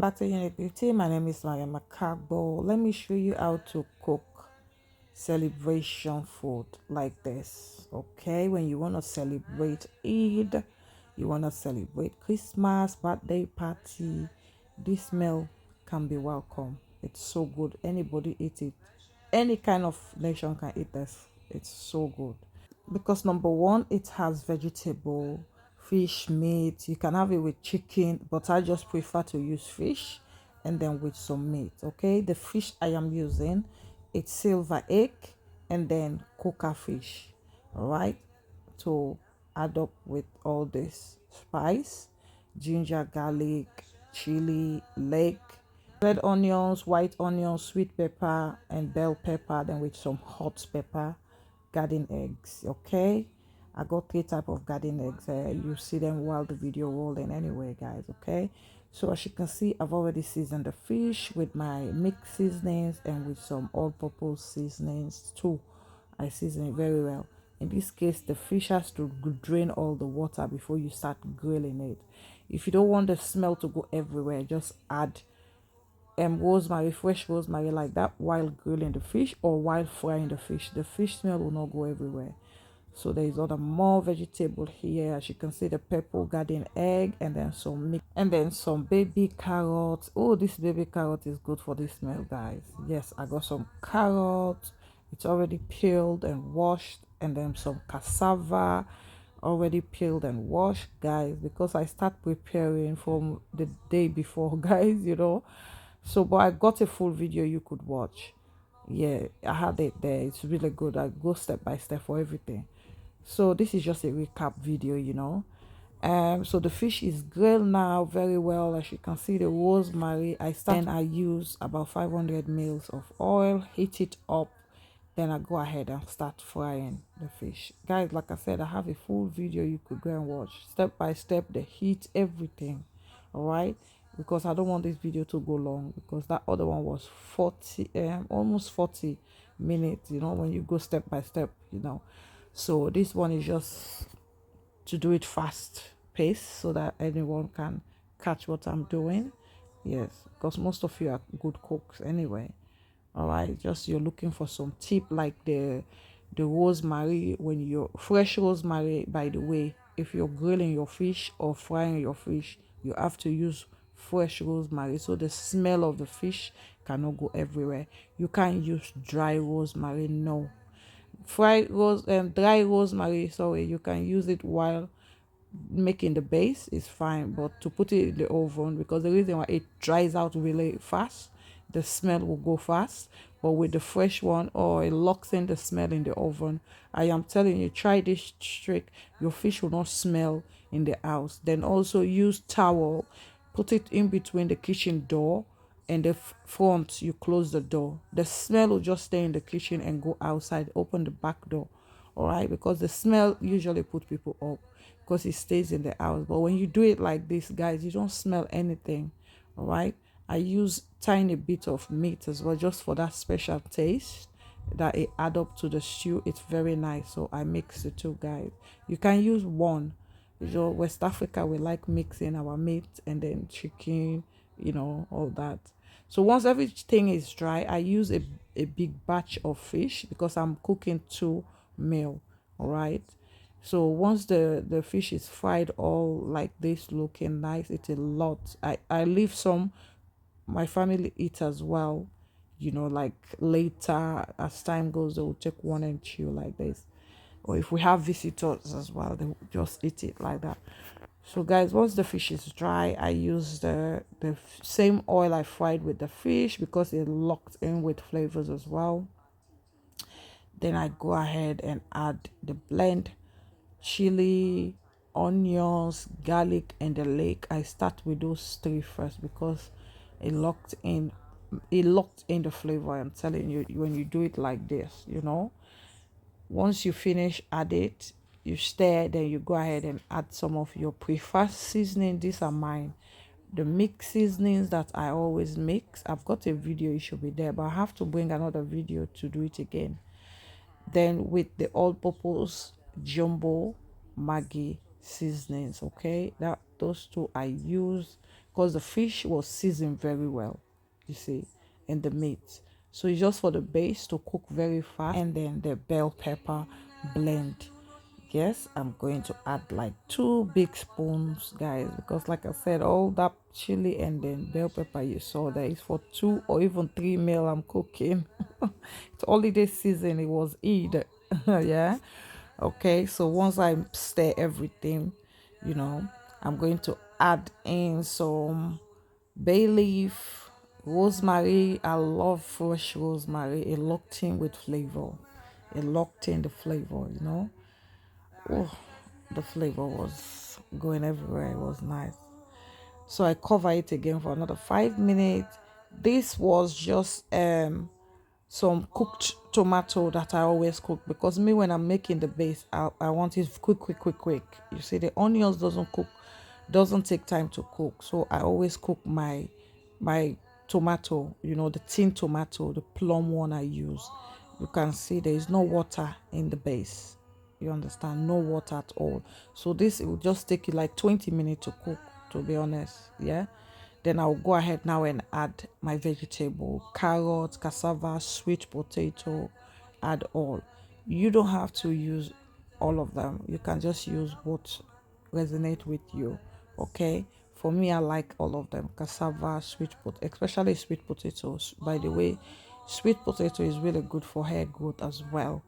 Back to Unit 50. My name is Maria Macabo. Let me show you how to cook celebration food like this. Okay, when you want to celebrate Eid, you want to celebrate Christmas, birthday party, this meal can be welcome. It's so good. Anybody eat it. Any kind of nation can eat this. It's so good because number one, it has vegetable, fish, meat. You can have it with chicken, but I just prefer to use fish and then with some meat. Okay, the fish I am using, it's silver egg and then coca fish. All right, to add up with all this spice, ginger, garlic, chili, leg, red onions, white onions, sweet pepper, and bell pepper, then with some hot pepper, garden eggs. Okay, I got three type of garden eggs. You see them while the video rolling anyway, guys. Okay, so as you can see, I've already seasoned the fish with my mixed seasonings and with some all-purpose seasonings too. I season it very well. In this case, the fish has to drain all the water before you start grilling it. If you don't want the smell to go everywhere, just add rosemary, fresh rosemary like that while grilling the fish or while frying the fish. The fish smell will not go everywhere. So there is other more vegetable here. As you can see, the purple garden egg and then some mix and then some baby carrots. Oh, this baby carrot is good for this smell, guys. Yes, I got some carrots. It's already peeled and washed, and then some cassava already peeled and washed, guys, because I start preparing from the day before, guys, so but I got a full video you could watch. Yeah, I had it there. It's really good. I go step by step for everything. So this is just a recap video. So the fish is grilled now very well. As you can see, the rosemary, I use about 500 mils of oil, heat it up, then I go ahead and start frying the fish, guys. Like I said, I have a full video you could go and watch step by step, the heat, everything. All right, because I don't want this video to go long, because that other one was 40 almost 40 minutes, when you go step by step. So this one is just to do it fast pace so that anyone can catch what I'm doing. Yes, because most of you are good cooks anyway. All right, just you're looking for some tip like the rosemary. When you're fresh rosemary, by the way, if you're grilling your fish or frying your fish, you have to use fresh rosemary so the smell of the fish cannot go everywhere. You can't use dry rosemary, no. Dry rosemary, sorry, you can use it while making the base is fine, but to put it in the oven, because the reason why it dries out really fast, the smell will go fast. But with the fresh one, or it locks in the smell in the oven. I am telling you, try this trick. Your fish will not smell in the house. Then also use towel, put it in between the kitchen door and the front. You close the door, the smell will just stay in the kitchen and go outside. Open the back door. All right, because the smell usually put people up because it stays in the house. But when you do it like this, guys, you don't smell anything. All right, I use tiny bit of meat as well, just for that special taste that it add up to the stew. It's very nice, so I mix the two, guys. You can use one. West Africa, we like mixing our meat and then chicken, all that. So once everything is dry, I use a big batch of fish because I'm cooking 2 meal. All right, so once the fish is fried all like this, looking nice, it's a lot. I leave some, my family eat as well, like later as time goes, they will take one and chew like this. Or if we have visitors as well, they will just eat it like that. So guys, once the fish is dry, I use the same oil I fried with the fish because it locked in with flavors as well. Then I go ahead and add the blend, chili, onions, garlic, and the leek. I start with those three first because it locked in the flavor. I'm telling you, when you do it like this, once you finish, add it, you stir, then you go ahead and add some of your preferred seasoning. These are mine, the mix seasonings that I always mix. I've got a video, it should be there, but I have to bring another video to do it again. Then with the all-purpose jumbo Maggi seasonings, okay, that those two I use because the fish was seasoned very well, you see, in the meat. So it's just for the base to cook very fast, and then the bell pepper blend. Yes, I'm going to add like 2 big spoons, guys, because like I said, all that chili and then bell pepper you saw there is for 2 or even 3 meal I'm cooking. It's holiday season, it was Eid. Yeah. Okay, so once I stir everything, you know, I'm going to add in some bay leaf, rosemary. I love fresh rosemary. It locked in with flavor. It locked in the flavor, you know. Oh, the flavor was going everywhere. It was nice. So I cover it again for another 5 minutes. This was just some cooked tomato that I always cook, because me, when I'm making the base, I want it quick. You see, the onions doesn't take time to cook, so I always cook my tomato, you know, the tin tomato, the plum one I use. You can see there is no water in the base, you understand, no water at all. So this, it will just take you like 20 minutes to cook, to be honest. Yeah. Then I'll go ahead now and add my vegetable, carrot, cassava, sweet potato, add all. You don't have to use all of them. You can just use what resonate with you. Okay. For me, I like all of them. Cassava, sweet potato, especially sweet potatoes. By the way, sweet potato is really good for hair growth as well.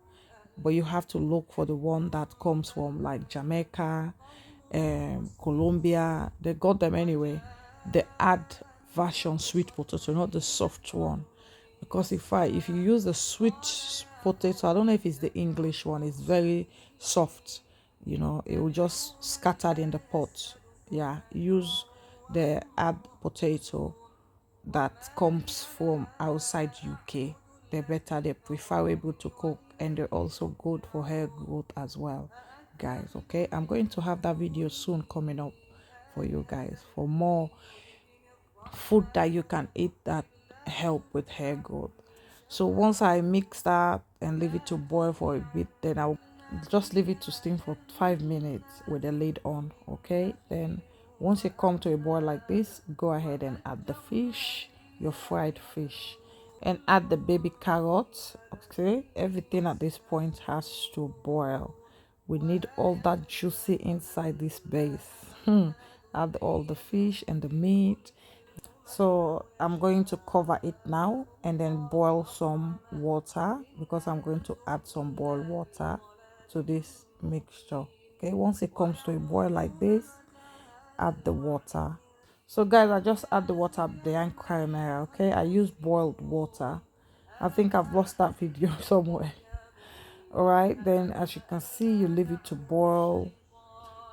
But you have to look for the one that comes from like Jamaica, Colombia. They got them anyway. The add version sweet potato, not the soft one. Because if you use the sweet potato, I don't know if it's the English one, it's very soft. You know, it will just scattered in the pot. Yeah, use the add potato that comes from outside UK. They're better, they're preferable to cook, and they're also good for hair growth as well, guys. Okay, I'm going to have that video soon coming up for you guys for more food that you can eat that help with hair growth. So once I mix that and leave it to boil for a bit, then I'll just leave it to steam for 5 minutes with the lid on. Okay, then once it come to a boil like this, go ahead and add the fish, your fried fish, and add the baby carrots. Okay, everything at this point has to boil. We need all that juicy inside this base. Add all the fish and the meat. So I'm going to cover it now and then boil some water, because I'm going to add some boiled water to this mixture. Okay, once it comes to a boil like this, add the water. So guys, I just add the water behind camera. Okay, I use boiled water. I think I've lost that video somewhere. All right, then as you can see, you leave it to boil,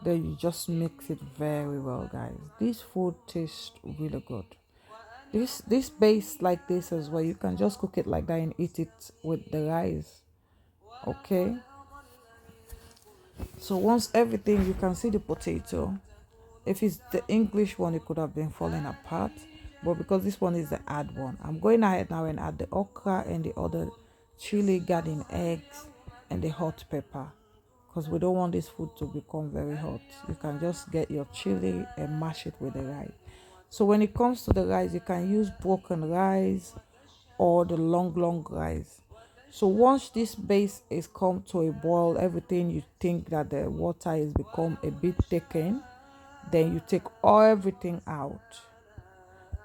then you just mix it very well, guys. This food tastes really good. This base like this as well, you can just cook it like that and eat it with the rice. Okay, so once everything, you can see the potato. If it's the English one, it could have been falling apart, but because this one is the add one, I'm going ahead now and add the okra and the other chili, garden eggs, and the hot pepper, because we don't want this food to become very hot. You can just get your chili and mash it with the rice. So when it comes to the rice, you can use broken rice or the long rice. So once this base is come to a boil, everything, you think that the water is become a bit thickened, then you take everything out.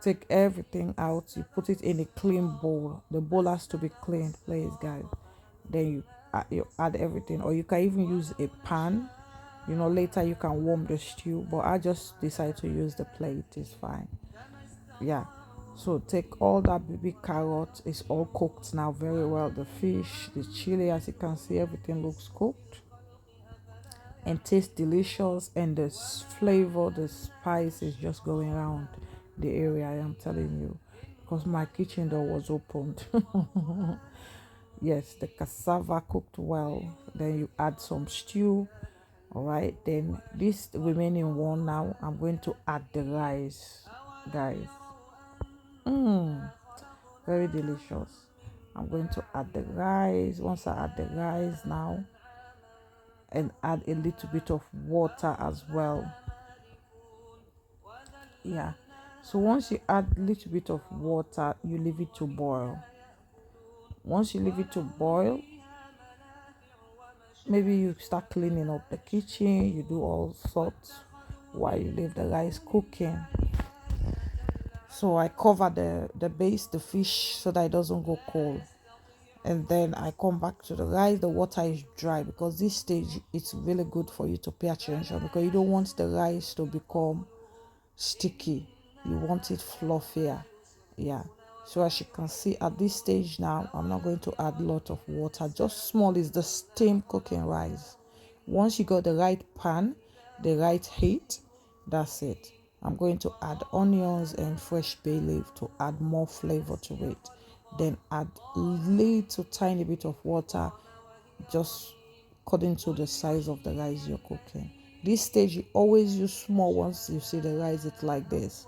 Take everything out, you put it in a clean bowl. The bowl has to be clean, please, guys. Then you add everything, or you can even use a pan. You know, later you can warm the stew, but I just decide to use the plate. It's fine. Yeah. So take all that baby carrot. It's all cooked now very well. The fish, the chili, as you can see, everything looks cooked and tastes delicious, and the flavor, the spice is just going around the area. I am telling you, because my kitchen door was opened. Yes, the cassava cooked well. Then you add some stew. All right, then this remaining one, now I'm going to add the rice, guys. Very delicious. I'm going to add the rice. Once I add the rice now, and add a little bit of water as well. Yeah, So once you add a little bit of water, you leave it to boil. Once you leave it to boil, maybe you start cleaning up the kitchen, you do all sorts while you leave the rice cooking. So I cover the base, the fish, so that it doesn't go cold. And then I come back to the rice. The water is dry because this stage it's really good for you to pay attention, because you don't want the rice to become sticky. You want it fluffier. Yeah. So as you can see at this stage now, I'm not going to add a lot of water. Just small is the steam cooking rice. Once you got the right pan, the right heat, that's it. I'm going to add onions and fresh bay leaf to add more flavor to it. Then add little tiny bit of water, just according to the size of the rice you're cooking. This stage you always use small. Once you see the rice it's like this,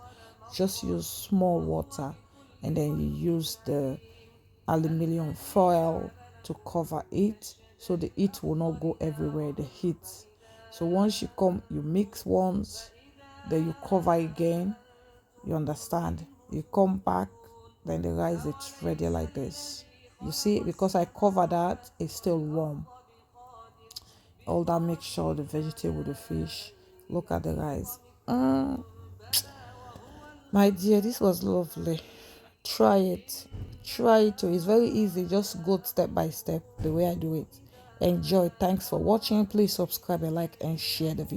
just use small water, and then you use the aluminium foil to cover it so the heat will not go everywhere, the heat. So once you come, you mix once, then you cover again. You understand? You come back, then the rice is ready like this. You see, because I cover that, it's still warm. All that mixture, the vegetable, the fish. Look at the rice. My dear, this was lovely. Try it. Try it too. It's very easy. Just go step by step the way I do it. Enjoy. Thanks for watching. Please subscribe and like and share the video.